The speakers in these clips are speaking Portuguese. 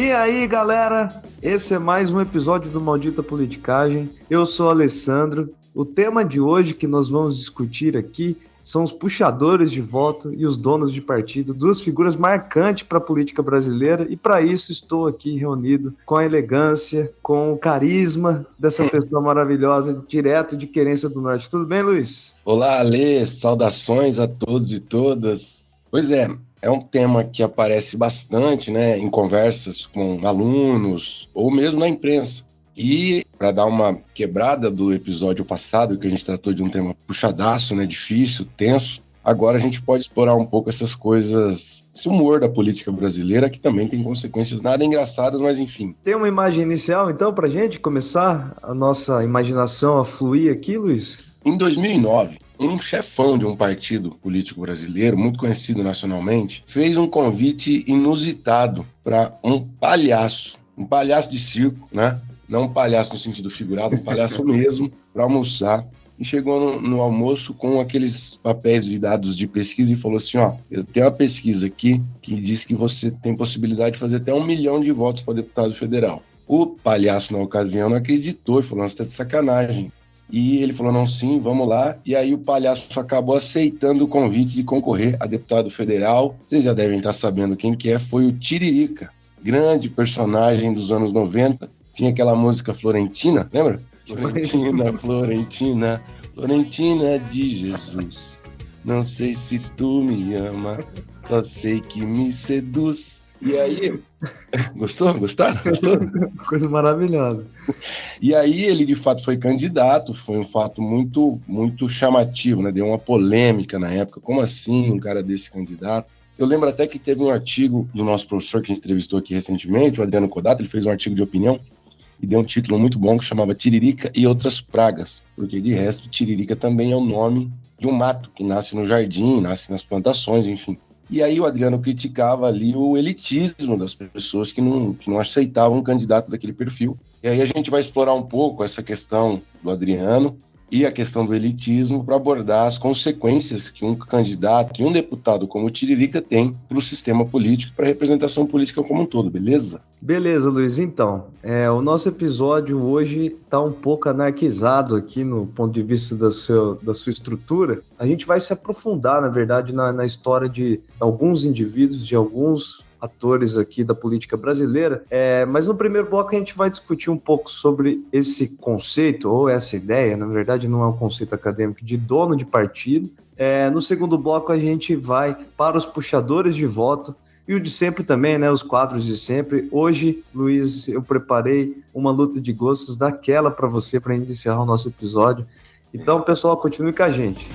E aí, galera, esse é mais um episódio do Maldita Politicagem. Eu sou o Alessandro. O tema de hoje que nós vamos discutir aqui são os puxadores de voto e os donos de partido, duas figuras marcantes para a política brasileira, e para isso estou aqui reunido com a elegância, com o carisma dessa pessoa maravilhosa, direto de Querência do Norte. Tudo bem, Luiz? Olá, Alê, saudações a todos e todas. Pois é um tema que aparece bastante, né, em conversas com alunos ou mesmo na imprensa. E para dar uma quebrada do episódio passado, que a gente tratou de um tema puxadaço, né, difícil, tenso, agora a gente pode explorar um pouco essas coisas, esse humor da política brasileira, que também tem consequências nada engraçadas, mas enfim. Tem uma imagem inicial, então, para a gente começar a nossa imaginação a fluir aqui, Luiz? Em 2009, um chefão de um partido político brasileiro, muito conhecido nacionalmente, fez um convite inusitado para um palhaço de circo, né? Não um palhaço no sentido figurado, um palhaço mesmo, para almoçar. E chegou no almoço com aqueles papéis de dados de pesquisa e falou assim, ó, eu tenho uma pesquisa aqui que diz que você tem possibilidade de fazer até 1 milhão de votos para deputado federal. O palhaço, na ocasião, não acreditou e falou, você tá de sacanagem. E ele falou, não, sim, vamos lá. E aí o palhaço acabou aceitando o convite de concorrer a deputado federal. Vocês já devem estar sabendo quem que é, foi o Tiririca, grande personagem dos anos 90. Tinha aquela música Florentina, lembra? Florentina, Florentina, Florentina de Jesus. Não sei se tu me ama, só sei que me seduz. E aí, gostaram? Coisa maravilhosa. E aí ele, de fato, foi candidato, foi um fato muito, muito chamativo, né? Deu uma polêmica na época. Como assim um cara desse candidato? Eu lembro até que teve um artigo do nosso professor que a gente entrevistou aqui recentemente, o Adriano Codato, ele fez um artigo de opinião e deu um título muito bom que chamava Tiririca e Outras Pragas, porque de resto, Tiririca também é o nome de um mato que nasce no jardim, nasce nas plantações, enfim. E aí o Adriano criticava ali o elitismo das pessoas que não aceitavam um candidato daquele perfil. E aí a gente vai explorar um pouco essa questão do Adriano e a questão do elitismo para abordar as consequências que um candidato e um deputado como o Tiririca tem para o sistema político, para a representação política como um todo, beleza? Beleza, Luiz. Então, o nosso episódio hoje está um pouco anarquizado aqui no ponto de vista da sua estrutura. A gente vai se aprofundar, na verdade, na história de alguns indivíduos, de alguns atores aqui da política brasileira, mas no primeiro bloco a gente vai discutir um pouco sobre esse conceito, ou essa ideia, na verdade não é um conceito acadêmico, de dono de partido. No segundo bloco a gente vai para os puxadores de voto, e o de sempre também, né? Os quadros de sempre. Hoje, Luiz, eu preparei uma luta de gostos daquela para você, para a gente encerrar o nosso episódio. Então, pessoal, continue com a gente.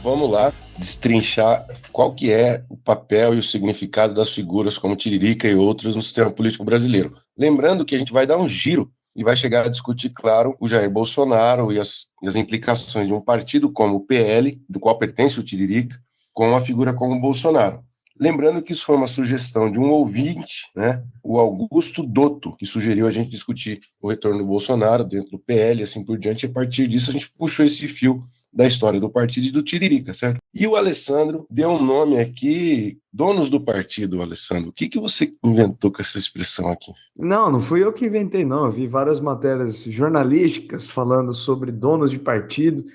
Vamos lá destrinchar qual que é o papel e o significado das figuras como Tiririca e outras no sistema político brasileiro. Lembrando que a gente vai dar um giro e vai chegar a discutir, claro, o Jair Bolsonaro e as implicações de um partido como o PL, do qual pertence o Tiririca, com uma figura como o Bolsonaro. Lembrando que isso foi uma sugestão de um ouvinte, né, o Augusto Dotto, que sugeriu a gente discutir o retorno do Bolsonaro dentro do PL e assim por diante. E a partir disso a gente puxou esse fio da história do partido e do Tiririca, certo? E o Alessandro deu um nome aqui, donos do partido, Alessandro. O que você inventou com essa expressão aqui? Não fui eu que inventei, não. Eu vi várias matérias jornalísticas falando sobre donos de partido,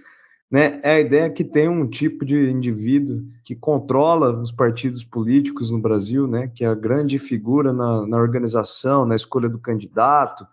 né? É a ideia que tem um tipo de indivíduo que controla os partidos políticos no Brasil, né? Que é a grande figura na organização, na escolha do candidato,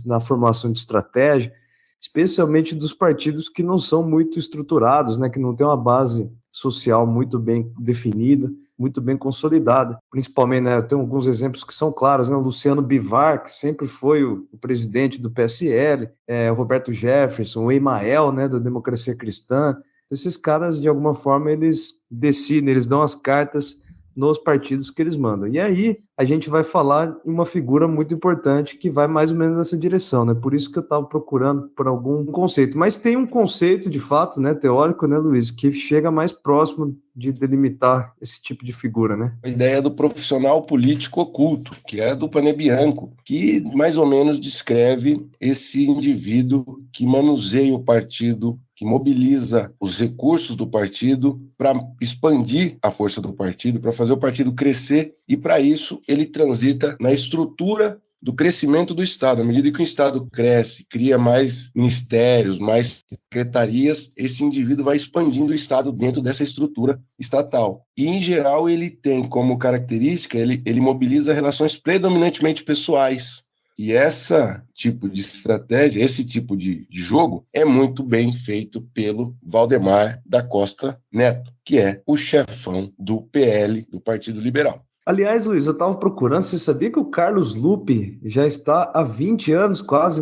na formação de estratégia, especialmente dos partidos que não são muito estruturados, né? Que não tem uma base social muito bem definida, muito bem consolidada. Principalmente, né? Tem alguns exemplos que são claros, né? O Luciano Bivar, que sempre foi o presidente do PSL, o Roberto Jefferson, o Emael, né? Da Democracia Cristã. Então, esses caras, de alguma forma, eles decidem, eles dão as cartas nos partidos que eles mandam. E aí, a gente vai falar em uma figura muito importante que vai mais ou menos nessa direção, né? Por isso que eu estava procurando por algum conceito. Mas tem um conceito, de fato, né, teórico, né, Luiz, que chega mais próximo de delimitar esse tipo de figura, né? A ideia do profissional político oculto, que é do Pane Bianco, que mais ou menos descreve esse indivíduo que manuseia o partido, que mobiliza os recursos do partido para expandir a força do partido, para fazer o partido crescer, e para isso ele transita na estrutura do crescimento do Estado. À medida que o Estado cresce, cria mais ministérios, mais secretarias, esse indivíduo vai expandindo o Estado dentro dessa estrutura estatal. E, em geral, ele tem como característica, ele mobiliza relações predominantemente pessoais. E esse tipo de estratégia, esse tipo de jogo, é muito bem feito pelo Valdemar da Costa Neto, que é o chefão do PL, do Partido Liberal. Aliás, Luiz, eu estava procurando, você sabia que o Carlos Lupe já está há 20 anos quase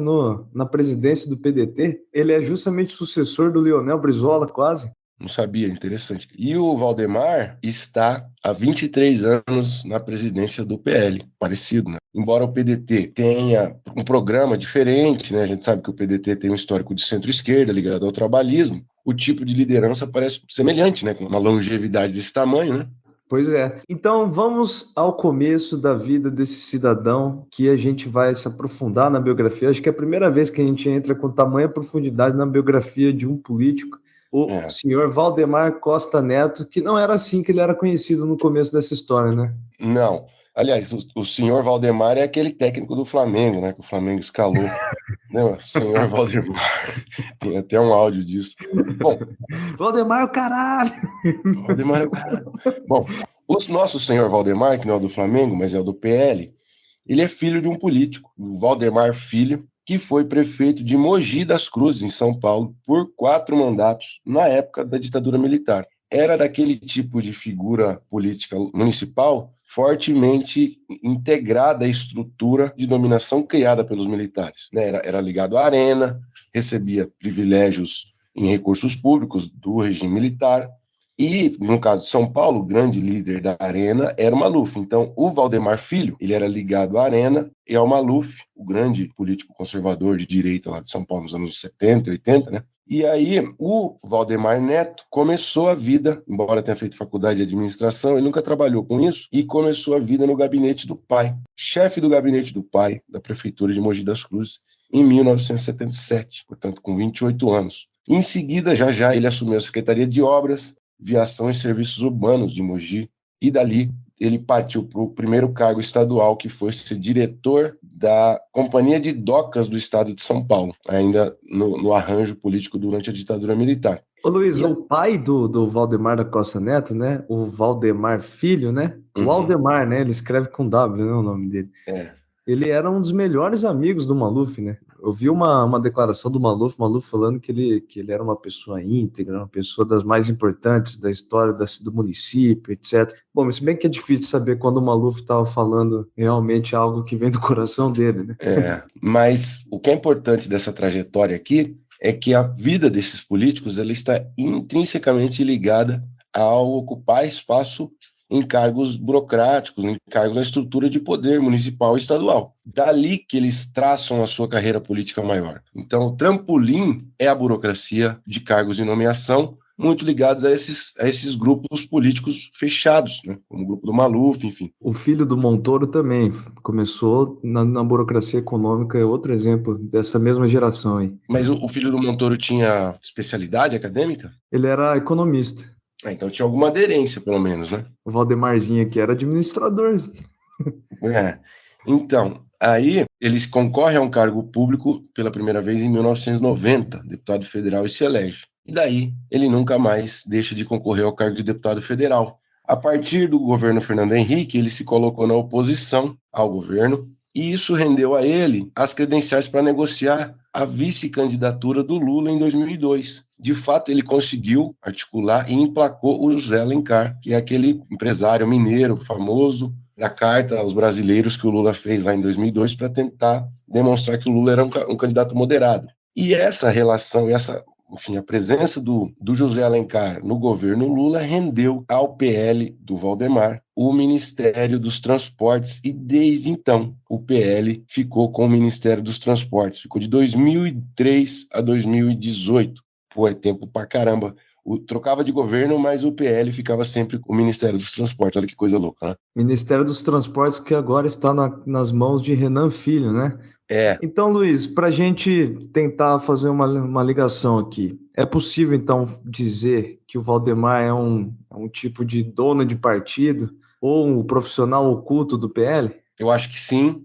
na presidência do PDT? Ele é justamente sucessor do Leonel Brizola, quase. Não sabia, interessante. E o Valdemar está há 23 anos na presidência do PL, parecido, né? Embora o PDT tenha um programa diferente, né? A gente sabe que o PDT tem um histórico de centro-esquerda ligado ao trabalhismo, o tipo de liderança parece semelhante, né? Com uma longevidade desse tamanho, né? Pois é. Então vamos ao começo da vida desse cidadão que a gente vai se aprofundar na biografia. Acho que é a primeira vez que a gente entra com tamanha profundidade na biografia de um político, o senhor Valdemar Costa Neto, que não era assim que ele era conhecido no começo dessa história, né? Não. Aliás, o senhor Valdemar é aquele técnico do Flamengo, né? Que o Flamengo escalou. Não, senhor Valdemar. Tem até um áudio disso. Bom, Valdemar, o caralho! Valdemar é o caralho. Bom, o nosso senhor Valdemar, que não é o do Flamengo, mas é o do PL, ele é filho de um político, o Valdemar Filho, que foi prefeito de Mogi das Cruzes, em São Paulo, por 4 mandatos na época da ditadura militar. Era daquele tipo de figura política municipal fortemente integrada à estrutura de dominação criada pelos militares, né? Era ligado à arena, recebia privilégios em recursos públicos do regime militar, e, no caso de São Paulo, o grande líder da Arena era o Maluf. Então, o Valdemar Filho, ele era ligado à Arena e ao Maluf, o grande político conservador de direita lá de São Paulo nos anos 70 e 80, né? E aí, o Valdemar Neto começou a vida, embora tenha feito faculdade de administração, ele nunca trabalhou com isso, e começou a vida no gabinete do pai, chefe do gabinete do pai, da prefeitura de Mogi das Cruzes, em 1977, portanto, com 28 anos. Em seguida, já ele assumiu a Secretaria de Obras, Viação e Serviços Urbanos de Mogi, e dali ele partiu para o primeiro cargo estadual, que foi ser diretor da Companhia de Docas do Estado de São Paulo, ainda no arranjo político durante a ditadura militar. Ô Luiz, o pai do Valdemar da Costa Neto, né? O Valdemar Filho, né? O Valdemar, né? Ele escreve com W, né? O nome dele. Ele era um dos melhores amigos do Maluf, né? Eu vi uma declaração do Maluf falando que ele era uma pessoa íntegra, uma pessoa das mais importantes da história do município, etc. Bom, mas se bem que é difícil saber quando o Maluf estava falando realmente algo que vem do coração dele, né? Mas o que é importante dessa trajetória aqui é que a vida desses políticos ela está intrinsecamente ligada ao ocupar espaço em cargos burocráticos, em cargos na estrutura de poder municipal e estadual. Dali que eles traçam a sua carreira política maior. Então, o trampolim é a burocracia de cargos de nomeação, muito ligados a esses grupos políticos fechados, né? Como o grupo do Maluf, enfim. O filho do Montoro também começou na burocracia econômica, é outro exemplo dessa mesma geração aí. Mas o filho do Montoro tinha especialidade acadêmica? Ele era economista. Então tinha alguma aderência, pelo menos, né? O Valdemarzinho aqui era administrador. Então, aí eles concorrem a um cargo público pela primeira vez em 1990, deputado federal, e se elege. E daí ele nunca mais deixa de concorrer ao cargo de deputado federal. A partir do governo Fernando Henrique, ele se colocou na oposição ao governo, e isso rendeu a ele as credenciais para negociar a vice-candidatura do Lula em 2002. De fato, ele conseguiu articular e emplacou o José Alencar, que é aquele empresário mineiro famoso, da carta aos brasileiros que o Lula fez lá em 2002 para tentar demonstrar que o Lula era um candidato moderado. E essa relação, essa enfim, a presença do José Alencar no governo Lula rendeu ao PL do Valdemar o Ministério dos Transportes e desde então o PL ficou com o Ministério dos Transportes, ficou de 2003 a 2018. Pô, é tempo pra caramba. Trocava de governo, mas o PL ficava sempre com o Ministério dos Transportes. Olha que coisa louca, né? Ministério dos Transportes que agora está nas mãos de Renan Filho, né? É, Então, Luiz, para a gente tentar fazer uma ligação aqui, é possível então dizer que o Valdemar é um tipo de dono de partido ou um profissional oculto do PL? eu acho que sim,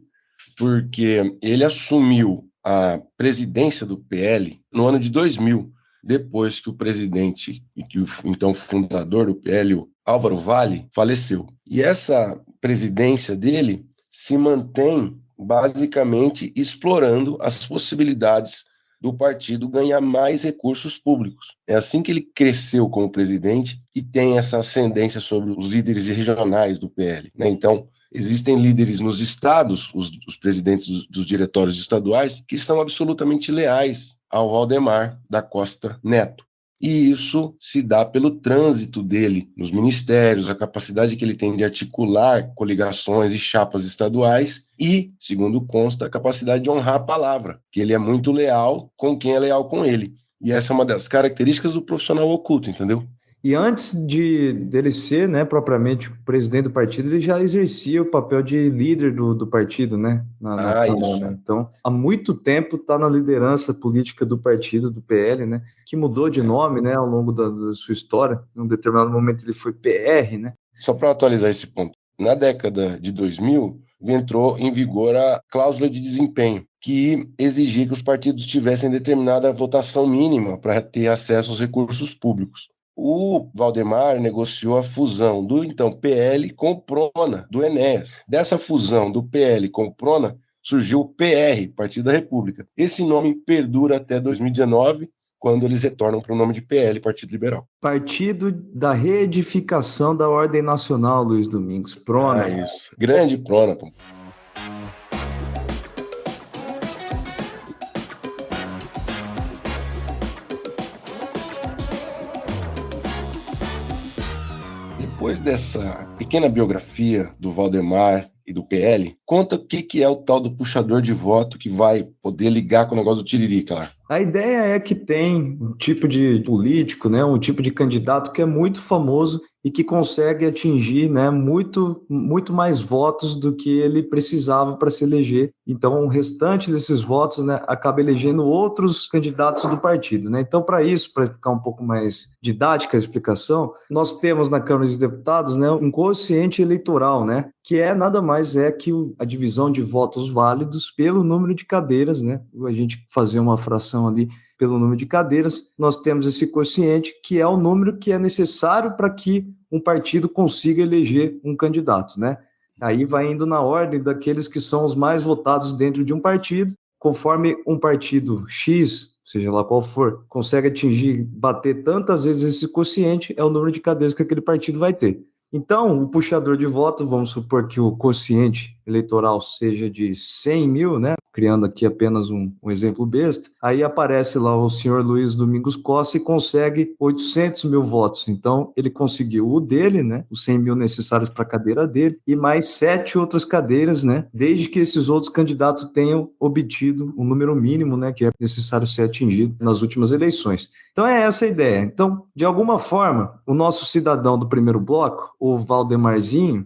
porque ele assumiu a presidência do PL no ano de 2000, depois que o presidente e que o então fundador do PL, o Álvaro Valle, faleceu. E essa presidência dele se mantém basicamente explorando as possibilidades do partido ganhar mais recursos públicos. É assim que ele cresceu como presidente e tem essa ascendência sobre os líderes regionais do PL, né? Então, existem líderes nos estados, os presidentes dos diretórios estaduais, que são absolutamente leais ao Valdemar da Costa Neto. E isso se dá pelo trânsito dele nos ministérios, a capacidade que ele tem de articular coligações e chapas estaduais e, segundo consta, a capacidade de honrar a palavra, que ele é muito leal com quem é leal com ele. E essa é uma das características do profissional oculto, entendeu? E antes dele ser, né, propriamente presidente do partido, ele já exercia o papel de líder do partido, né, na Câmara, Isso. né? Então, há muito tempo está na liderança política do partido, do PL, né, que mudou de nome, né, ao longo da sua história. Em um determinado momento ele foi PR, né? Só para atualizar esse ponto, na década de 2000, entrou em vigor a cláusula de desempenho, que exigia que os partidos tivessem determinada votação mínima para ter acesso aos recursos públicos. O Valdemar negociou a fusão do então PL com o Prona, do Enéas. Dessa fusão do PL com o Prona, surgiu o PR, Partido da República. Esse nome perdura até 2019, quando eles retornam para o nome de PL, Partido Liberal. Partido da Reedificação da Ordem Nacional, Luiz Domingos, Prona. Isso. Grande Prona, pô. Depois dessa pequena biografia do Valdemar e do PL, conta o que é o tal do puxador de voto que vai poder ligar com o negócio do Tiririca lá. A ideia é que tem um tipo de político, né, um tipo de candidato que é muito famoso e que consegue atingir, né, muito mais votos do que ele precisava para se eleger. Então, o restante desses votos, né, acaba elegendo outros candidatos do partido, né? Então, para isso, para ficar um pouco mais didática a explicação, nós temos na Câmara dos Deputados, né, um quociente eleitoral, né, que é nada mais que a divisão de votos válidos pelo número de cadeiras, né? A gente fazer uma fração ali pelo número de cadeiras, nós temos esse quociente, que é o número que é necessário para que um partido consiga eleger um candidato, né? Aí vai indo na ordem daqueles que são os mais votados dentro de um partido, conforme um partido X, seja lá qual for, consegue atingir, bater tantas vezes esse quociente, é o número de cadeiras que aquele partido vai ter. Então, o puxador de voto, vamos supor que o quociente eleitoral seja de 100 mil, né? Criando aqui apenas um exemplo besta, aí aparece lá o senhor Luiz Domingos Costa e consegue 800 mil votos. Então, ele conseguiu o dele, né? Os 100 mil necessários para a cadeira dele e mais 7 outras cadeiras, né? Desde que esses outros candidatos tenham obtido o número mínimo, né? Que é necessário ser atingido nas últimas eleições. Então, é essa a ideia. Então, de alguma forma, o nosso cidadão do primeiro bloco, o Valdemarzinho,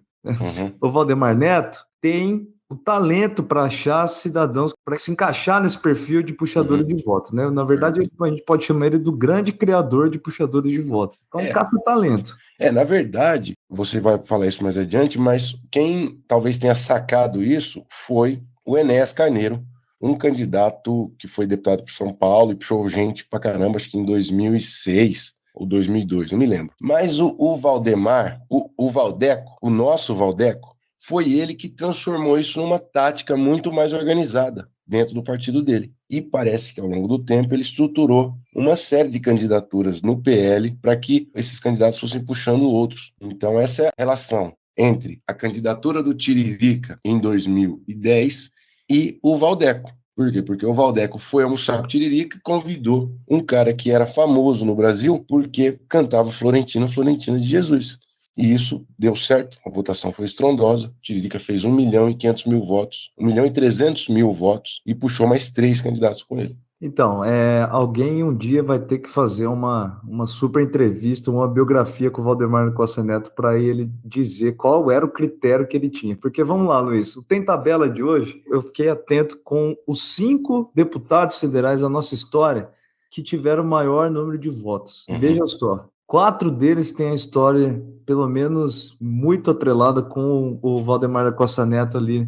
o Valdemar Neto, tem o talento para achar cidadãos para se encaixar nesse perfil de puxadores de voto, né? Na verdade, a gente pode chamar ele do grande criador de puxadores de voto. É um caça-talento. Na verdade, você vai falar isso mais adiante, mas quem talvez tenha sacado isso foi o Enéas Carneiro, um candidato que foi deputado por São Paulo e puxou gente pra caramba, acho que em 2006 ou 2002, não me lembro. Mas o Valdemar, o Valdeco, o nosso Valdeco, foi ele que transformou isso numa tática muito mais organizada dentro do partido dele. E parece que ao longo do tempo ele estruturou uma série de candidaturas no PL para que esses candidatos fossem puxando outros. Então essa é a relação entre a candidatura do Tiririca em 2010 e o Valdeco. Por quê? Porque o Valdeco foi almoçar com o Tiririca e convidou um cara que era famoso no Brasil porque cantava Florentina, Florentina de Jesus. E isso deu certo, a votação foi estrondosa. O Tiririca fez 1.500.000 votos, 1.300.000 votos e puxou mais 3 candidatos com ele. Então, alguém um dia vai ter que fazer uma super entrevista, uma biografia com o Valdemar Costa Neto para ele dizer qual era o critério que ele tinha. Porque vamos lá, Luiz, o Tem Tabela de hoje, eu fiquei atento com os 5 deputados federais da nossa história que tiveram o maior número de votos. Uhum. Veja só, 4 deles têm a história, pelo menos, muito atrelada com o Valdemar Costa Neto ali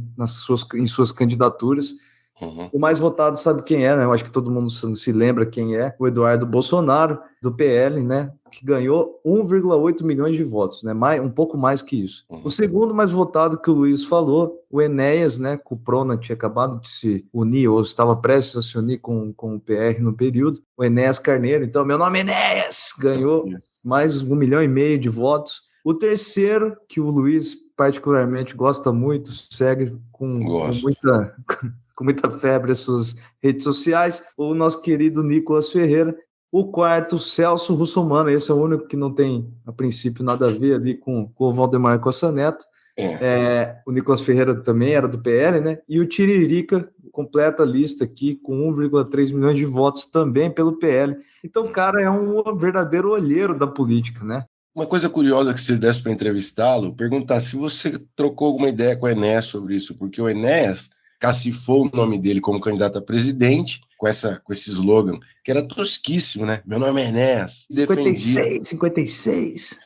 em suas candidaturas. Uhum. O mais votado sabe quem é, né? Eu acho que todo mundo se lembra quem é. O Eduardo Bolsonaro, do PL, né? Que ganhou 1,8 milhões de votos, né? Um pouco mais que isso. Uhum. O segundo mais votado que o Luiz falou, o Enéas, né? Que o Prona tinha acabado de se unir, ou estava prestes a se unir com o PR no período. O Enéas Carneiro. Então, meu nome é Enéas! Ganhou mais 1,5 milhão de votos. O terceiro, que o Luiz particularmente gosta muito, segue com muita febre as suas redes sociais, o nosso querido Nicolas Ferreira. O quarto, Celso Russomano, esse é o único que não tem, a princípio, nada a ver ali com o Valdemar Costa Neto. O Nicolas Ferreira também era do PL, né? E o Tiririca completa a lista aqui com 1,3 milhões de votos também pelo PL. Então, o cara é um verdadeiro olheiro da política, né? Uma coisa curiosa que se desse para entrevistá-lo, perguntar se você trocou alguma ideia com o Enéas sobre isso, porque o Enéas cacifou o nome dele como candidato a presidente, com esse slogan, que era tosquíssimo, né? Meu nome é Enéas. 56.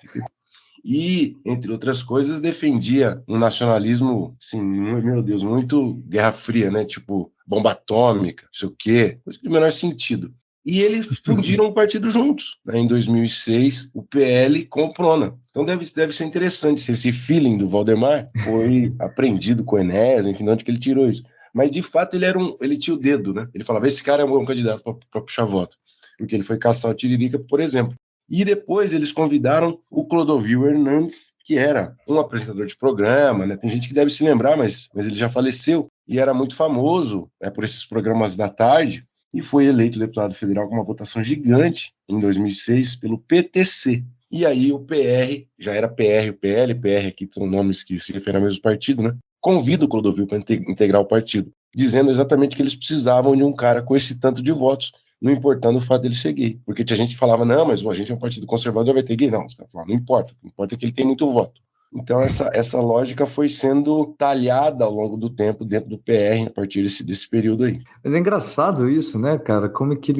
E, entre outras coisas, defendia um nacionalismo, assim, meu Deus, muito Guerra Fria, né? Tipo, bomba atômica, não sei o quê, coisa de menor sentido. E eles fundiram o partido juntos, né? Em 2006, o PL com o Prona. Então deve ser interessante se esse feeling do Valdemar foi aprendido com o Enéas, enfim, de onde que ele tirou isso. Mas, de fato, ele tinha o dedo, né? Ele falava, esse cara é um bom candidato para puxar voto. Porque ele foi caçar o Tiririca, por exemplo. E depois eles convidaram o Clodovil Hernandes, que era um apresentador de programa, né? Tem gente que deve se lembrar, mas ele já faleceu e era muito famoso, né, por esses programas da tarde, e foi eleito deputado federal com uma votação gigante em 2006 pelo PTC. E aí o PR, já era PR, o PL, PR aqui são nomes que se referem ao mesmo partido, né? Convida o Clodovil para integrar o partido, dizendo exatamente que eles precisavam de um cara com esse tanto de votos, não importando o fato dele ser gay. Porque tinha gente que falava, não, mas a gente é um partido conservador, vai ter gay. Não, os caras falavam, não importa, o que importa é que ele tem muito voto. Então essa lógica foi sendo talhada ao longo do tempo dentro do PR a partir desse período aí. Mas é engraçado isso, né, cara? Como é que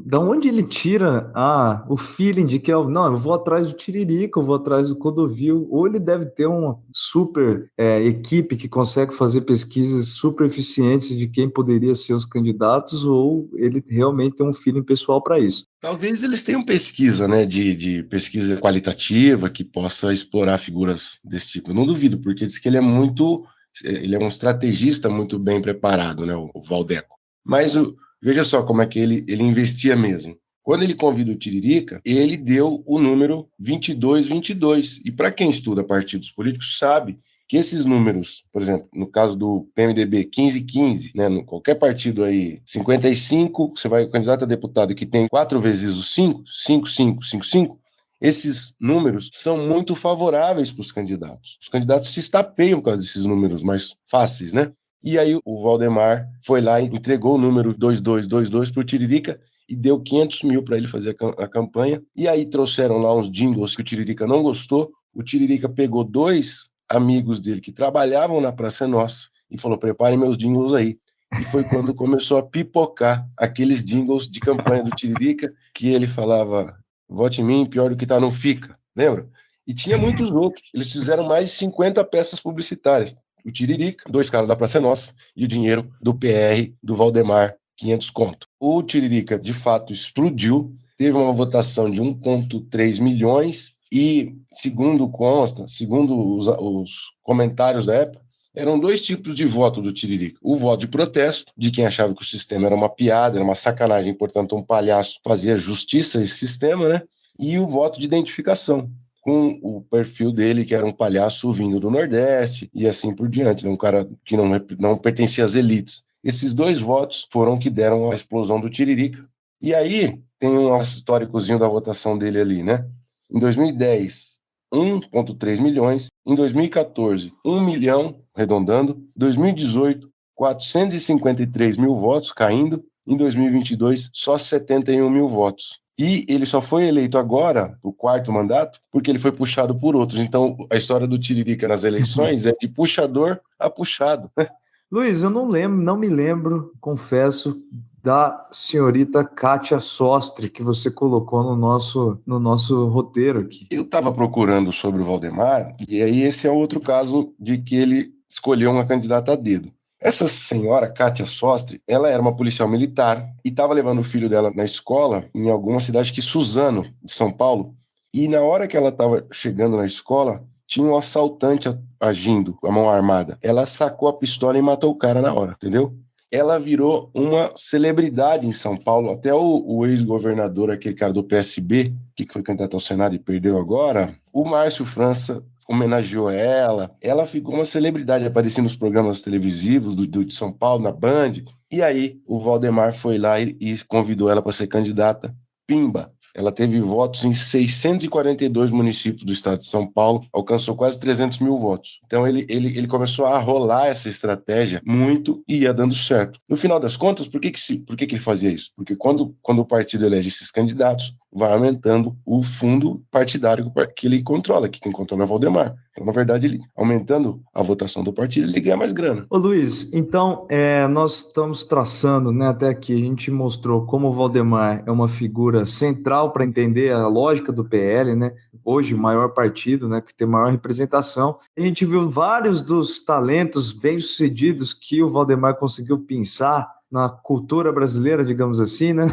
da onde ele tira o feeling de que não, eu vou atrás do Tiririca, eu vou atrás do Clodovil, ou ele deve ter uma super equipe que consegue fazer pesquisas super eficientes de quem poderia ser os candidatos, ou ele realmente tem um feeling pessoal para isso. Talvez eles tenham pesquisa, né, de pesquisa qualitativa que possa explorar figuras desse tipo. Eu não duvido, porque diz que ele é um estrategista muito bem preparado, né, o Valdeco. Mas veja só como é que ele investia mesmo. Quando ele convida o Tiririca, ele deu o número 2222. E para quem estuda partidos políticos sabe que esses números, por exemplo, no caso do PMDB, 1515, né, qualquer partido aí, 55, você vai, o candidato a deputado que tem 4 vezes o 5, 5, 5, 5, 5, esses números são muito favoráveis para os candidatos. Os candidatos se estapeiam por causa desses números mais fáceis, né? E aí o Valdemar foi lá e entregou o número 2222 para o Tiririca e deu 500 mil para ele fazer a campanha. E aí trouxeram lá uns jingles que o Tiririca não gostou. O Tiririca pegou 2 amigos dele que trabalhavam na Praça Nossa e falou, preparem meus jingles aí. E foi quando começou a pipocar aqueles jingles de campanha do Tiririca, que ele falava, vote em mim, pior do que tá não fica, lembra? E tinha muitos outros. Eles fizeram mais de 50 peças publicitárias. O Tiririca, 2 caras da Praça Nossa, e o dinheiro do PR, do Valdemar, 500 conto. O Tiririca, de fato, explodiu, teve uma votação de 1,3 milhões, e, segundo consta, segundo os comentários da época, eram 2 tipos de voto do Tiririca. O voto de protesto, de quem achava que o sistema era uma piada, era uma sacanagem, portanto um palhaço fazia justiça a esse sistema, né? E o voto de identificação, com o perfil dele, que era um palhaço vindo do Nordeste, e assim por diante, um cara que não pertencia às elites. Esses 2 votos foram que deram a explosão do Tiririca. E aí tem um históricozinho da votação dele ali, né? Em 2010, 1,3 milhões. Em 2014, 1 milhão, arredondando. 2018, 453 mil votos, caindo. Em 2022, só 71 mil votos. E ele só foi eleito agora, o 4º mandato, porque ele foi puxado por outros. Então, a história do Tiririca nas eleições é de puxador a puxado. Luiz, eu não me lembro, confesso, da senhorita Kátia Sostre que você colocou no nosso roteiro aqui. Eu estava procurando sobre o Valdemar, e aí esse é outro caso de que ele escolheu uma candidata a dedo. Essa senhora, Kátia Sostre, ela era uma policial militar e estava levando o filho dela na escola em alguma cidade que Suzano, de São Paulo, e na hora que ela estava chegando na escola, tinha um assaltante agindo com a mão armada. Ela sacou a pistola e matou o cara na hora, entendeu? Ela virou uma celebridade em São Paulo. Até o ex-governador, aquele cara do PSB, que foi candidato ao Senado e perdeu agora, o Márcio França homenageou ela. Ela ficou uma celebridade, aparecia nos programas televisivos de São Paulo, na Band. E aí o Valdemar foi lá e convidou ela para ser candidata. Pimba! Ela teve votos em 642 municípios do estado de São Paulo, alcançou quase 300 mil votos. Então ele começou a rolar essa estratégia muito e ia dando certo. No final das contas, por que ele fazia isso? Porque quando o partido elege esses candidatos, vai aumentando o fundo partidário que ele controla, que quem controla é o Valdemar. Então, na verdade, ele aumentando a votação do partido, ele ganha mais grana. Ô Luiz, então nós estamos traçando, né, até aqui, a gente mostrou como o Valdemar é uma figura central para entender a lógica do PL, né? Hoje, o maior partido, né, que tem maior representação. A gente viu vários dos talentos bem-sucedidos que o Valdemar conseguiu pensar na cultura brasileira, digamos assim, né?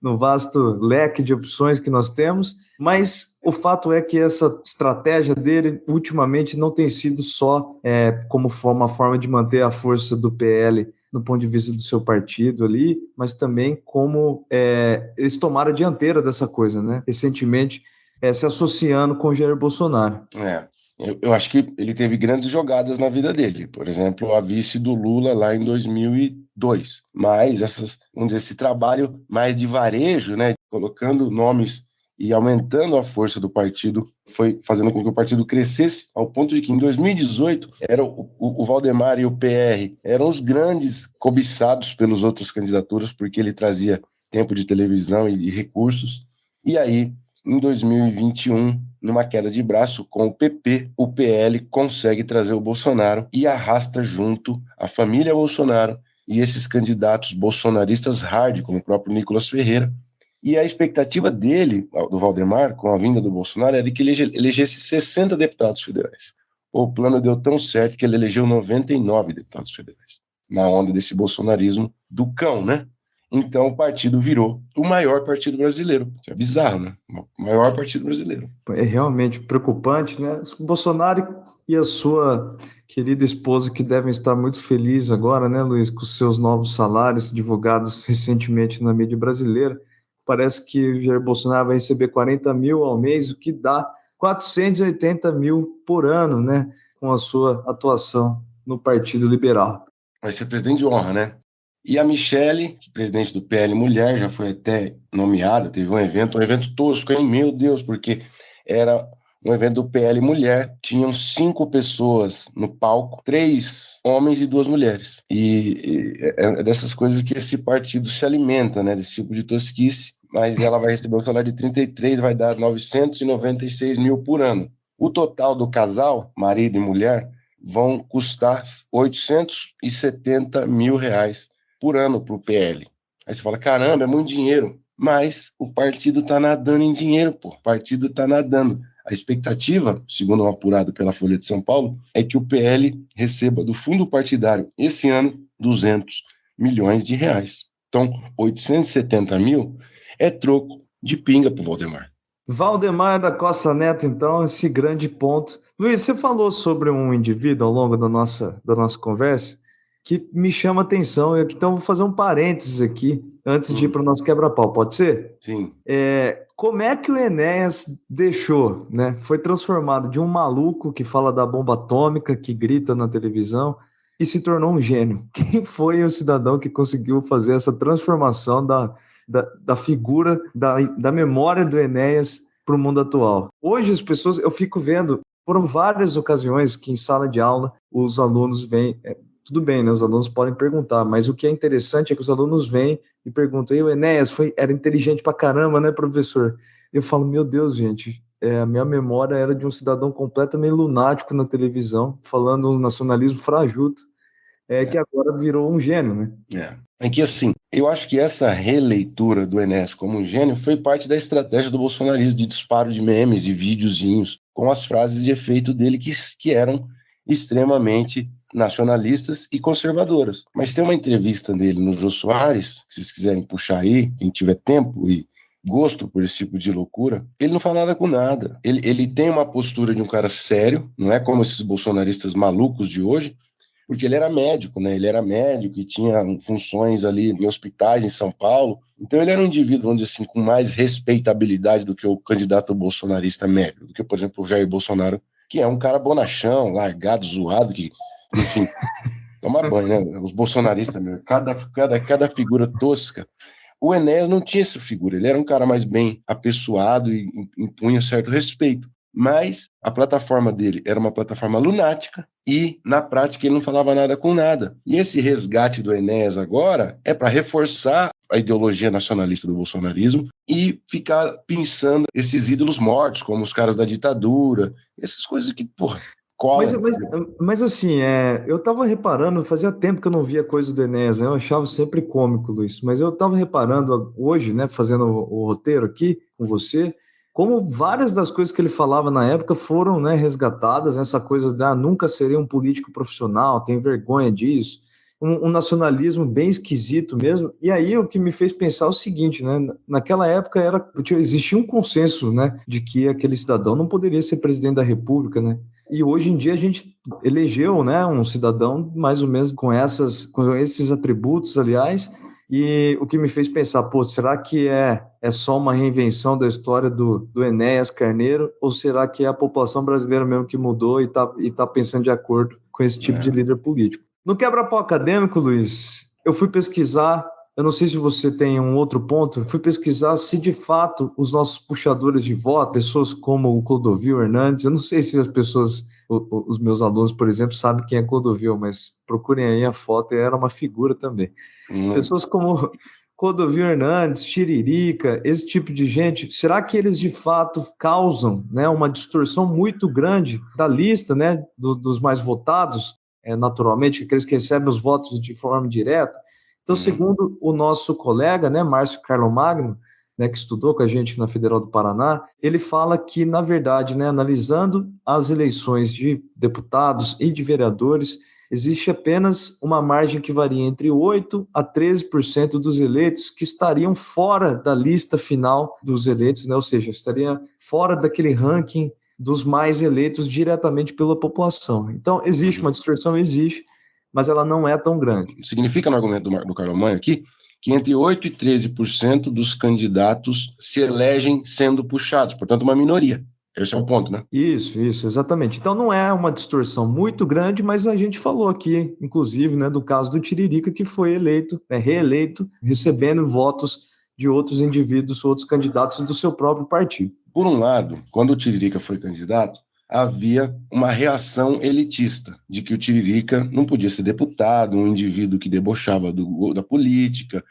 no vasto leque de opções que nós temos, mas o fato é que essa estratégia dele, ultimamente, não tem sido só como uma forma de manter a força do PL no ponto de vista do seu partido ali, mas também como eles tomaram a dianteira dessa coisa, né? Recentemente, se associando com o Jair Bolsonaro. Eu acho que ele teve grandes jogadas na vida dele. Por exemplo, a vice do Lula lá em 2002. Mas esse trabalho mais de varejo, né, colocando nomes e aumentando a força do partido, foi fazendo com que o partido crescesse ao ponto de que em 2018 era o Valdemar e o PR eram os grandes cobiçados pelas outras candidaturas, porque ele trazia tempo de televisão e recursos. E aí, em 2021, numa queda de braço com o PP, o PL consegue trazer o Bolsonaro e arrasta junto a família Bolsonaro e esses candidatos bolsonaristas hard, como o próprio Nicolas Ferreira. E a expectativa dele, do Valdemar, com a vinda do Bolsonaro, era de que ele elegesse 60 deputados federais. O plano deu tão certo que ele elegeu 99 deputados federais, na onda desse bolsonarismo do cão, né? Então o partido virou o maior partido brasileiro. É bizarro, né? O maior partido brasileiro. É realmente preocupante, né? O Bolsonaro e a sua querida esposa, que devem estar muito felizes agora, né, Luiz, com os seus novos salários divulgados recentemente na mídia brasileira. Parece que o Jair Bolsonaro vai receber 40 mil ao mês, o que dá 480 mil por ano, né? Com a sua atuação no Partido Liberal. Vai ser presidente de honra, né? E a Michele, presidente do PL Mulher, já foi até nomeada, teve um evento tosco, hein? Meu Deus, porque era um evento do PL Mulher, tinham 5 pessoas no palco, 3 homens e 2 mulheres. E é dessas coisas que esse partido se alimenta, né? Desse tipo de tosquice, mas ela vai receber um salário de 33, vai dar 996 mil por ano. O total do casal, marido e mulher, vão custar 870 mil reais por ano para o PL. Aí você fala, caramba, é muito dinheiro. Mas o partido está nadando em dinheiro, pô. O partido está nadando. A expectativa, segundo um apurado pela Folha de São Paulo, é que o PL receba do fundo partidário esse ano 200 milhões de reais. Então, 870 mil é troco de pinga para o Valdemar. Valdemar da Costa Neto, então, esse grande ponto. Luiz, você falou sobre um indivíduo ao longo da nossa conversa que me chama a atenção. Então, vou fazer um parênteses aqui, antes de ir para o nosso quebra-pau, pode ser? Sim. Como é que o Enéas deixou, né? Foi transformado de um maluco que fala da bomba atômica, que grita na televisão, e se tornou um gênio. Quem foi o cidadão que conseguiu fazer essa transformação da figura, da memória do Enéas para o mundo atual? Hoje as pessoas, eu fico vendo, foram várias ocasiões que em sala de aula os alunos vêm, tudo bem, né? Os alunos podem perguntar, mas o que é interessante é que os alunos vêm e perguntam, e o Enéas era inteligente pra caramba, né, professor? Eu falo, meu Deus, gente, a minha memória era de um cidadão completamente lunático na televisão, falando um nacionalismo frajuto, que agora virou um gênio, né? É que assim, eu acho que essa releitura do Enéas como um gênio foi parte da estratégia do bolsonarismo de disparo de memes e videozinhos com as frases de efeito dele que eram extremamente nacionalistas e conservadoras. Mas tem uma entrevista dele no Jô Soares, se vocês quiserem puxar aí, quem tiver tempo e gosto por esse tipo de loucura, ele não fala nada com nada. Ele tem uma postura de um cara sério, não é como esses bolsonaristas malucos de hoje, porque ele era médico, né? Ele era médico e tinha funções ali em hospitais em São Paulo. Então ele era um indivíduo, vamos dizer assim, com mais respeitabilidade do que o candidato bolsonarista médio, do que, por exemplo, o Jair Bolsonaro, que é um cara bonachão, largado, zoado, que, enfim, toma banho, né? Os bolsonaristas, meu, cada figura tosca. O Enéas não tinha essa figura, ele era um cara mais bem apessoado e impunha certo respeito. Mas a plataforma dele era uma plataforma lunática e, na prática, ele não falava nada com nada. E esse resgate do Enéas agora é para reforçar a ideologia nacionalista do bolsonarismo e ficar pensando esses ídolos mortos, como os caras da ditadura, essas coisas que, porra, Mas, cola. mas, mas assim, eu estava reparando, fazia tempo que eu não via coisa do Enéas, né? Eu achava sempre cômico, Luiz, mas eu estava reparando hoje, né, fazendo o roteiro aqui com você, como várias das coisas que ele falava na época foram, né, resgatadas, né? Essa coisa de nunca serei um político profissional, tenho vergonha disso, um nacionalismo bem esquisito mesmo. E aí o que me fez pensar é o seguinte, né? Naquela época existia um consenso, né, de que aquele cidadão não poderia ser presidente da República, né? E hoje em dia a gente elegeu, né, um cidadão mais ou menos com esses atributos, aliás, e o que me fez pensar, pô, será que é só uma reinvenção da história do Enéas Carneiro, ou será que é a população brasileira mesmo que mudou e tá pensando de acordo com esse tipo de líder político? No quebra-pau acadêmico, Luiz, eu fui pesquisar, eu não sei se você tem um outro ponto, eu fui pesquisar se de fato os nossos puxadores de voto, pessoas como o Clodovil Hernandes, eu não sei se as pessoas, os meus alunos, por exemplo, sabem quem é Clodovil, mas procurem aí a foto, era uma figura também. Pessoas como Clodovil Hernandes, Tiririca, esse tipo de gente, será que eles de fato causam, né, uma distorção muito grande da lista, né, dos mais votados, naturalmente, aqueles que recebem os votos de forma direta? Então, segundo o nosso colega, né, Márcio Carlomagno, né, que estudou com a gente na Federal do Paraná, ele fala que, na verdade, né, analisando as eleições de deputados e de vereadores, existe apenas uma margem que varia entre 8% a 13% dos eleitos que estariam fora da lista final dos eleitos, né? Ou seja, estaria fora daquele ranking dos mais eleitos diretamente pela população. Então, existe uma distorção, existe, mas ela não é tão grande. Significa, no argumento do Carlomagno aqui, que entre 8% e 13% dos candidatos se elegem sendo puxados, portanto, uma minoria. Esse é o ponto, né? Isso, exatamente. Então não é uma distorção muito grande, mas a gente falou aqui, inclusive, né, do caso do Tiririca, que foi eleito, reeleito, recebendo votos de outros indivíduos, outros candidatos do seu próprio partido. Por um lado, quando o Tiririca foi candidato, havia uma reação elitista, de que o Tiririca não podia ser deputado, um indivíduo que debochava da política,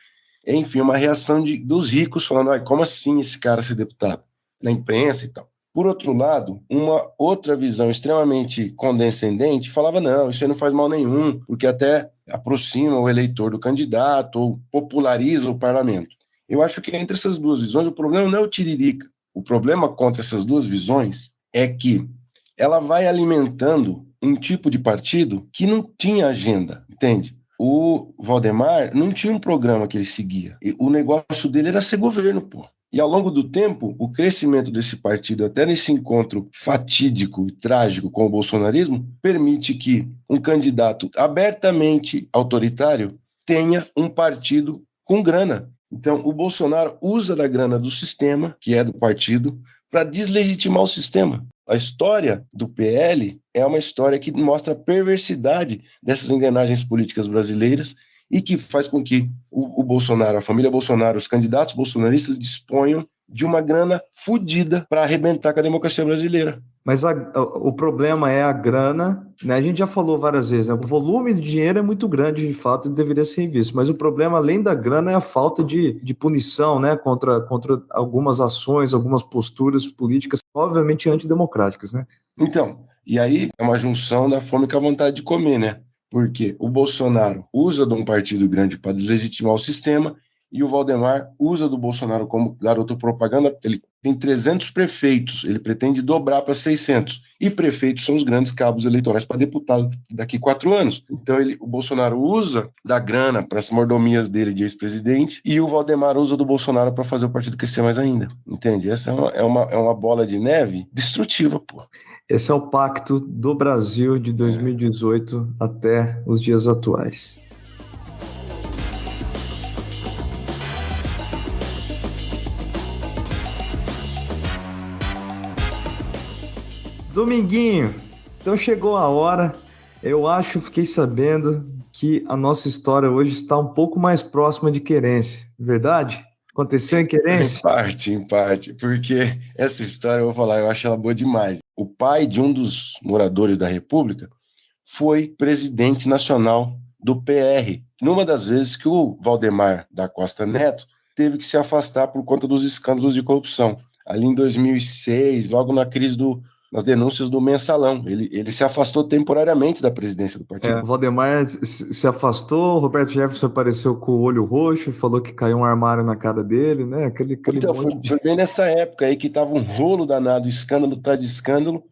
enfim, uma reação dos ricos falando, como assim esse cara ser deputado? Na imprensa e tal. Por outro lado, uma outra visão extremamente condescendente falava, não, isso aí não faz mal nenhum, porque até aproxima o eleitor do candidato ou populariza o parlamento. Eu acho que entre essas duas visões, o problema não é o Tiririca. O problema contra essas duas visões é que ela vai alimentando um tipo de partido que não tinha agenda, entende? O Valdemar não tinha um programa que ele seguia. O negócio dele era ser governo, pô. E ao longo do tempo, o crescimento desse partido, até nesse encontro fatídico e trágico com o bolsonarismo, permite que um candidato abertamente autoritário tenha um partido com grana. Então, o Bolsonaro usa da grana do sistema, que é do partido, para deslegitimar o sistema. A história do PL é uma história que mostra a perversidade dessas engrenagens políticas brasileiras e que faz com que o Bolsonaro, a família Bolsonaro, os candidatos bolsonaristas disponham de uma grana fodida para arrebentar com a democracia brasileira. Mas o problema é a grana, né? A gente já falou várias vezes, né? O volume de dinheiro é muito grande, de fato, e deveria ser revisto. Mas o problema, além da grana, é a falta de punição, né? Contra algumas ações, algumas posturas políticas, obviamente antidemocráticas, né? Então, e aí é uma junção da fome com a vontade de comer, né? Porque o Bolsonaro usa de um partido grande para deslegitimar o sistema e o Valdemar usa do Bolsonaro como garoto propaganda. Ele tem 300 prefeitos, ele pretende dobrar para 600. E prefeitos são os grandes cabos eleitorais para deputado daqui 4 anos. Então o Bolsonaro usa da grana para as mordomias dele de ex-presidente e o Valdemar usa do Bolsonaro para fazer o partido crescer mais ainda. Entende? Essa é uma bola de neve destrutiva, pô. Esse é o pacto do Brasil de 2018 até os dias atuais. Dominguinho, então chegou a hora. Fiquei sabendo que a nossa história hoje está um pouco mais próxima de Querência, verdade? Aconteceu em Querência? Em parte, porque essa história, eu vou falar, eu acho ela boa demais. O pai de um dos moradores da República foi presidente nacional do PR, numa das vezes que o Valdemar da Costa Neto teve que se afastar por conta dos escândalos de corrupção. Ali em 2006, logo na crise nas denúncias do Mensalão. Ele se afastou temporariamente da presidência do partido. O Valdemar se afastou, o Roberto Jefferson apareceu com o olho roxo, falou que caiu um armário na cara dele, né? Então, foi bem nessa época aí que tava um rolo danado, escândalo atrás de escândalo.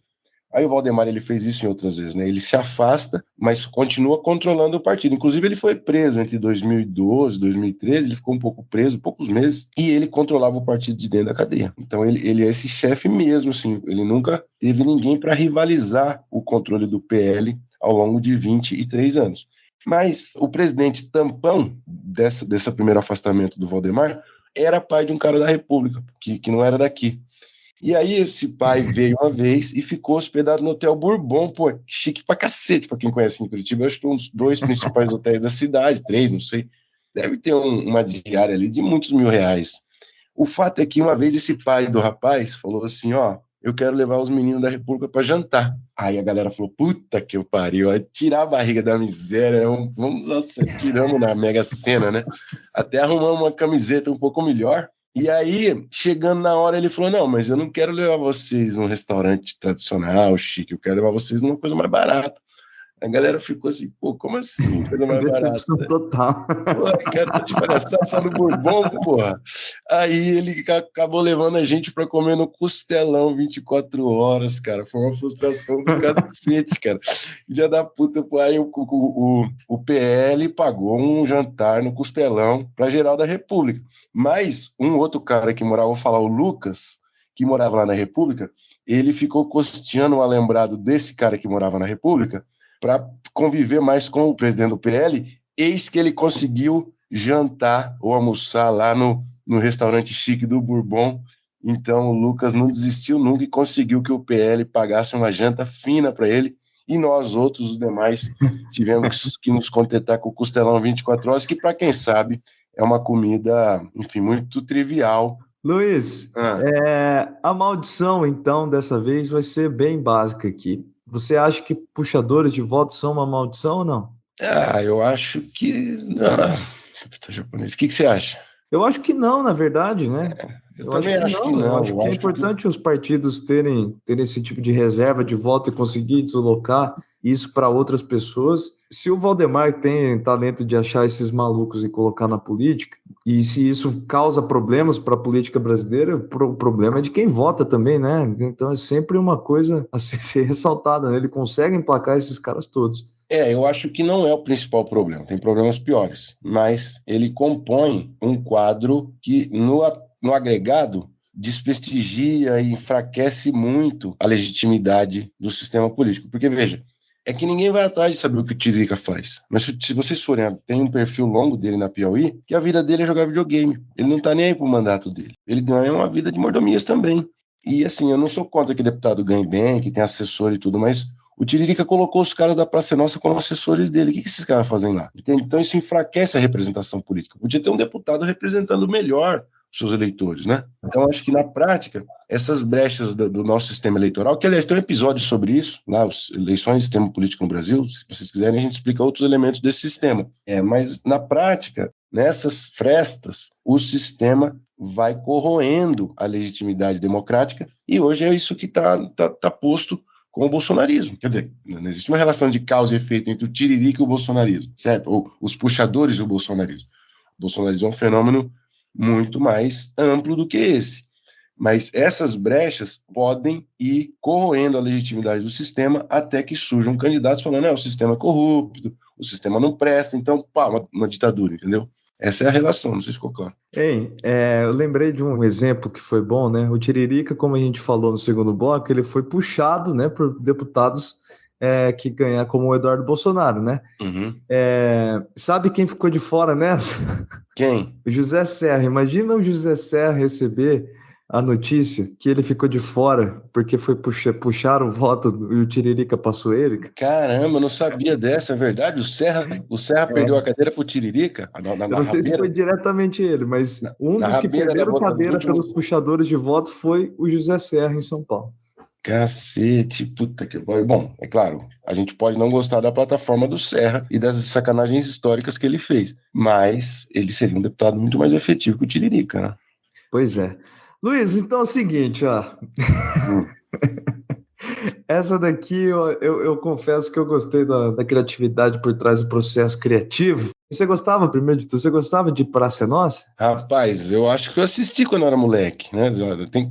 Aí o Valdemar, ele fez isso em outras vezes, né? Ele se afasta, mas continua controlando o partido. Inclusive, ele foi preso entre 2012 e 2013, ele ficou um pouco preso, poucos meses, e ele controlava o partido de dentro da cadeia. Então, ele é esse chefe mesmo, assim. Ele nunca teve ninguém para rivalizar o controle do PL ao longo de 23 anos. Mas o presidente tampão desse primeiro afastamento do Valdemar era pai de um cara da República, que não era daqui. E aí esse pai veio uma vez e ficou hospedado no Hotel Bourbon, pô, chique pra cacete, pra quem conhece em Curitiba. Eu acho que uns 2 principais hotéis da cidade, 3, não sei. Deve ter uma diária ali de muitos R$1.000. O fato é que uma vez esse pai do rapaz falou assim, ó, eu quero levar os meninos da República para jantar. Aí a galera falou, puta que eu pariu, aí tirar a barriga da miséria, nossa, tiramos na Mega Sena, né? Até arrumamos uma camiseta um pouco melhor. E aí, chegando na hora, ele falou, não, mas eu não quero levar vocês num restaurante tradicional, chique, eu quero levar vocês numa coisa mais barata. A galera ficou assim, pô, como assim, coisa mais barata? Total. Pô, cara, tá de palhaçada, só no Bourbon, porra. Aí ele acabou levando a gente pra comer no Costelão 24 horas, cara. Foi uma frustração do cacete, cara. Filha da puta, pô. Aí o PL pagou um jantar no Costelão pra geral da República. Mas um outro cara que morava, vou falar, o Lucas, que morava lá na República, ele ficou costeando o alambrado desse cara que morava na República para conviver mais com o presidente do PL, eis que ele conseguiu jantar ou almoçar lá no restaurante chique do Bourbon. Então o Lucas não desistiu nunca e conseguiu que o PL pagasse uma janta fina para ele, e nós outros, os demais, tivemos que nos contentar com o Costelão 24 horas, que para quem sabe é uma comida, enfim, muito trivial. Luiz, a maldição, então, dessa vez vai ser bem básica aqui. Você acha que puxadores de votos são uma maldição ou não? Eu acho que... Tá japonês. O que você acha? Eu acho que não, na verdade, né? Eu também acho que não. Eu acho que é importante os partidos terem esse tipo de reserva de voto e conseguir deslocar isso para outras pessoas. Se o Valdemar tem talento de achar esses malucos e colocar na política, e se isso causa problemas para a política brasileira, o problema é de quem vota também, né? Então é sempre uma coisa a ser ressaltada, né? Ele consegue emplacar esses caras todos. Eu acho que não é o principal problema, tem problemas piores, mas ele compõe um quadro que, no agregado, desprestigia e enfraquece muito a legitimidade do sistema político. Porque, veja, é que ninguém vai atrás de saber o que o Tiririca faz. Mas se vocês forem, tem um perfil longo dele na Piauí, que a vida dele é jogar videogame. Ele não tá nem aí pro mandato dele. Ele ganha uma vida de mordomias também. E assim, eu não sou contra que deputado ganhe bem, que tem assessor e tudo, mas o Tiririca colocou os caras da Praça é Nossa como assessores dele. O que esses caras fazem lá? Entende? Então isso enfraquece a representação política. Podia ter um deputado representando melhor os seus eleitores, né? Então acho que na prática, essas brechas do nosso sistema eleitoral, que aliás tem um episódio sobre isso, lá, as eleições e sistema político no Brasil, se vocês quiserem a gente explica outros elementos desse sistema. Mas na prática, nessas frestas, o sistema vai corroendo a legitimidade democrática e hoje é isso que tá posto com o bolsonarismo. Quer dizer, não existe uma relação de causa e efeito entre o Tiririca e o bolsonarismo, certo? Ou os puxadores do bolsonarismo. O bolsonarismo é um fenômeno muito mais amplo do que esse. Mas essas brechas podem ir corroendo a legitimidade do sistema até que surjam candidatos falando, o sistema é corrupto, o sistema não presta, então, pá, uma ditadura, entendeu? Essa é a relação, não sei se ficou claro. Eu lembrei de um exemplo que foi bom, né? O Tiririca, como a gente falou no segundo bloco, ele foi puxado, né, por deputados que ganham, como o Eduardo Bolsonaro, né? Uhum. Sabe quem ficou de fora nessa? Quem? O José Serra. Imagina o José Serra receber a notícia que ele ficou de fora porque foi puxar o voto e o Tiririca passou ele. Caramba, eu não sabia dessa, é verdade? O Serra perdeu a cadeira pro Tiririca? Eu não sei se foi diretamente ele, mas um dos que perderam cadeira pelos puxadores de voto foi o José Serra em São Paulo. Cacete, puta que... Bom, é claro, a gente pode não gostar da plataforma do Serra e das sacanagens históricas que ele fez, mas ele seria um deputado muito mais efetivo que o Tiririca, né? Pois é. Luiz, então é o seguinte, ó. Essa daqui eu confesso que eu gostei da criatividade por trás do processo criativo. Você gostava, primeiro de tudo, você gostava de Praça é Nossa? Rapaz, eu acho que eu assisti quando eu era moleque, né?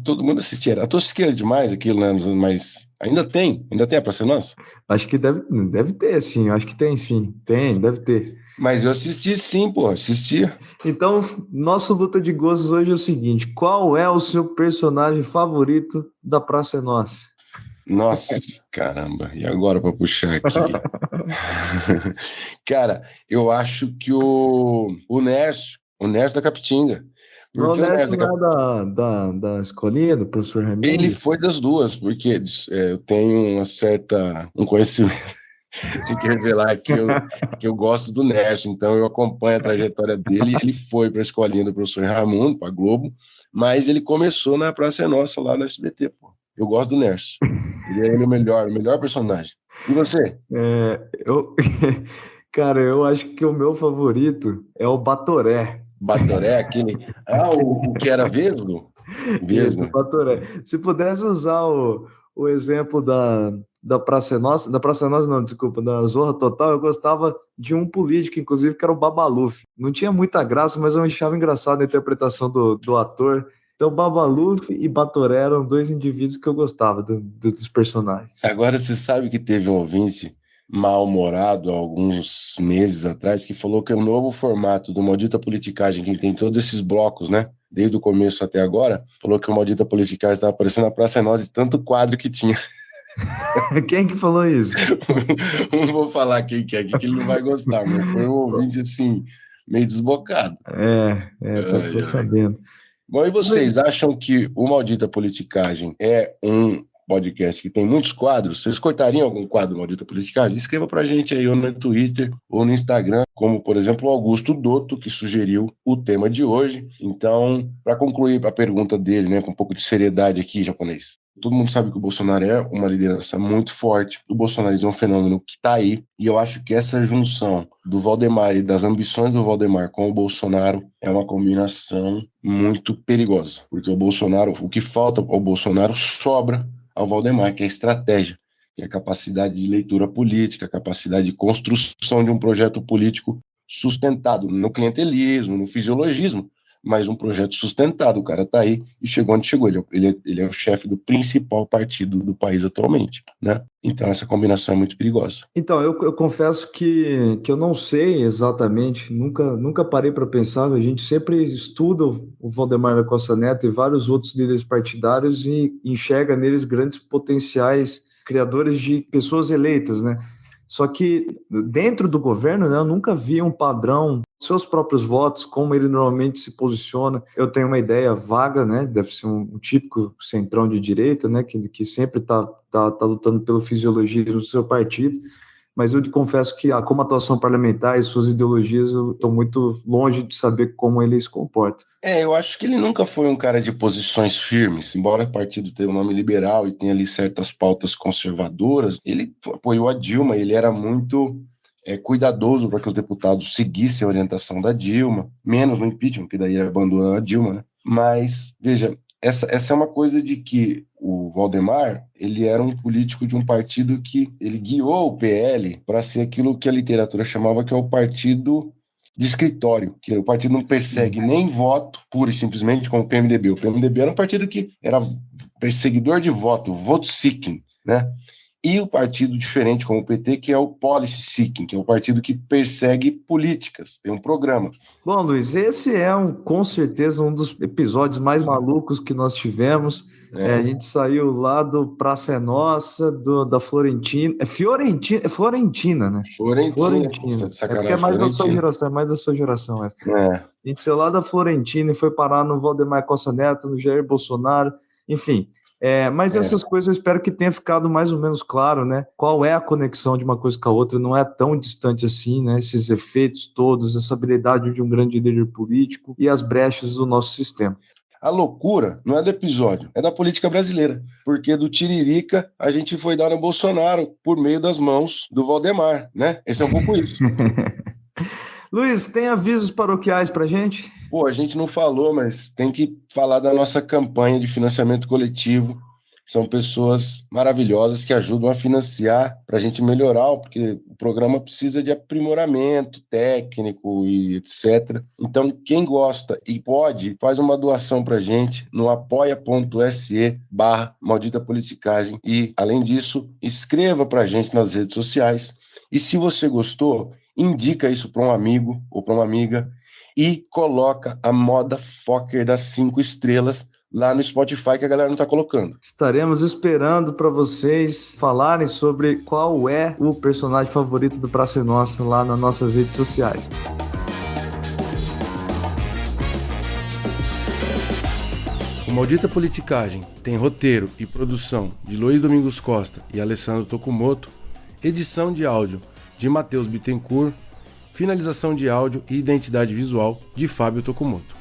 Todo mundo assistia. A tosqueira demais aquilo, né? Mas ainda tem a Praça é Nossa? Acho que deve ter, sim. Acho que tem, sim. Tem, deve ter. Mas eu assisti sim, pô, assistia. Então, nossa luta de gostos hoje é o seguinte: qual é o seu personagem favorito da Praça é Nossa? Nossa, caramba, e agora para puxar aqui? Cara, eu acho que o Nércio da Capitinga. Não, o Porque o Nerson Nércio da não é da escolinha do professor ele Raimundo? foi das duas, porque eu tenho um conhecimento, tem que revelar que eu gosto do Nércio, então eu acompanho a trajetória dele. Ele foi para a escolinha do professor Raimundo, para Globo, mas ele começou na Praça é Nossa, lá no SBT, pô. Eu gosto do Nércio. Ele é o melhor personagem. E você? Cara, eu acho que o meu favorito é o Batoré. Batoré, aquele. Ah, o que era Vesgo? Isso, Vesgo. Batoré. Se pudesse usar o exemplo da Praça é Nossa, da Praça é Nossa, não, desculpa, da Zorra Total, eu gostava de um político, inclusive, que era o Babaluf. Não tinha muita graça, mas eu achava engraçado a interpretação do ator. Então, Babaluf e Batoré eram dois indivíduos que eu gostava dos personagens. Agora você sabe que teve um ouvinte mal-humorado há alguns meses atrás que falou que o novo formato do Maldita Politicagem, que tem todos esses blocos, né? Desde o começo até agora, falou que o Maldita Politicagem estava aparecendo na Praça é Nossa de tanto quadro que tinha. Quem que falou isso? Não vou falar quem que é aqui, que ele não vai gostar, mas foi um ouvinte assim, meio desbocado. Tô sabendo. Bom, e vocês acham que o Maldita Politicagem é um podcast que tem muitos quadros? Vocês cortariam algum quadro do Maldita Politicagem? Escreva pra gente aí ou no Twitter ou no Instagram, como, por exemplo, o Augusto Dotto, que sugeriu o tema de hoje. Então, para concluir a pergunta dele, né, com um pouco de seriedade aqui, japonês. Todo mundo sabe que o Bolsonaro é uma liderança muito forte. O bolsonarismo é um fenômeno que está aí. E eu acho que essa junção do Valdemar e das ambições do Valdemar com o Bolsonaro é uma combinação muito perigosa. Porque o Bolsonaro, o que falta ao Bolsonaro sobra ao Valdemar, que é a estratégia, que é a capacidade de leitura política, a capacidade de construção de um projeto político sustentado no clientelismo, no fisiologismo, mas um projeto sustentado. O cara tá aí e chegou onde chegou. Ele é o chefe do principal partido do país atualmente, né? Então essa combinação é muito perigosa. Então, eu confesso que eu não sei exatamente, nunca parei para pensar. A gente sempre estuda o Valdemar da Costa Neto e vários outros líderes partidários e enxerga neles grandes potenciais criadores de pessoas eleitas, né? Só que dentro do governo, né, eu nunca vi um padrão, seus próprios votos, como ele normalmente se posiciona. Eu tenho uma ideia vaga, né, deve ser um típico centrão de direita, né, que sempre tá lutando pelo fisiologismo do seu partido. Mas eu te confesso que, como atuação parlamentar e suas ideologias, eu estou muito longe de saber como ele se comporta. Eu acho que ele nunca foi um cara de posições firmes, embora o partido tenha um nome liberal e tenha ali certas pautas conservadoras, ele apoiou a Dilma, ele era muito cuidadoso para que os deputados seguissem a orientação da Dilma, menos no impeachment, que daí abandona a Dilma, né? Mas, veja, essa é uma coisa de que o Valdemar, ele era um político de um partido que ele guiou o PL para ser aquilo que a literatura chamava que é o partido de escritório, que o partido não persegue nem voto, pura e simplesmente, como o PMDB. O PMDB era um partido que era perseguidor de voto, vote seeking, né? E o partido diferente, como o PT, que é o policy seeking, que é o partido que persegue políticas, tem um programa. Bom, Luiz, esse é com certeza um dos episódios mais malucos que nós tivemos. A gente saiu lá do Praça é Nossa, da Florentina. É Florentina, né? Florentina. De É porque é mais da sua geração, é mais da sua geração essa. A gente saiu lá da Florentina e foi parar no Valdemar Costa Neto, no Jair Bolsonaro, enfim. Mas essas coisas eu espero que tenha ficado mais ou menos claro, né? Qual é a conexão de uma coisa com a outra, não é tão distante assim, né? Esses efeitos todos, essa habilidade de um grande líder político e as brechas do nosso sistema. A loucura não é do episódio, é da política brasileira, porque do Tiririca a gente foi dar no Bolsonaro por meio das mãos do Valdemar, né? Esse é um pouco isso. Luiz, tem avisos paroquiais pra gente? Pô, a gente não falou, mas tem que falar da nossa campanha de financiamento coletivo. São pessoas maravilhosas que ajudam a financiar para a gente melhorar, porque o programa precisa de aprimoramento técnico e etc. Então, quem gosta e pode, faz uma doação para a gente no apoia.se/Maldita Politicagem. E, além disso, escreva para a gente nas redes sociais. E se você gostou, indica isso para um amigo ou para uma amiga e coloca a moda Fokker das 5 estrelas lá no Spotify que a galera não tá colocando. Estaremos esperando para vocês falarem sobre qual é o personagem favorito do Praça é Nossa lá nas nossas redes sociais. O Maldita Politicagem tem roteiro e produção de Luiz Domingos Costa e Alessandro Tokumoto, edição de áudio de Matheus Bittencourt, finalização de áudio e identidade visual de Fábio Tokumoto.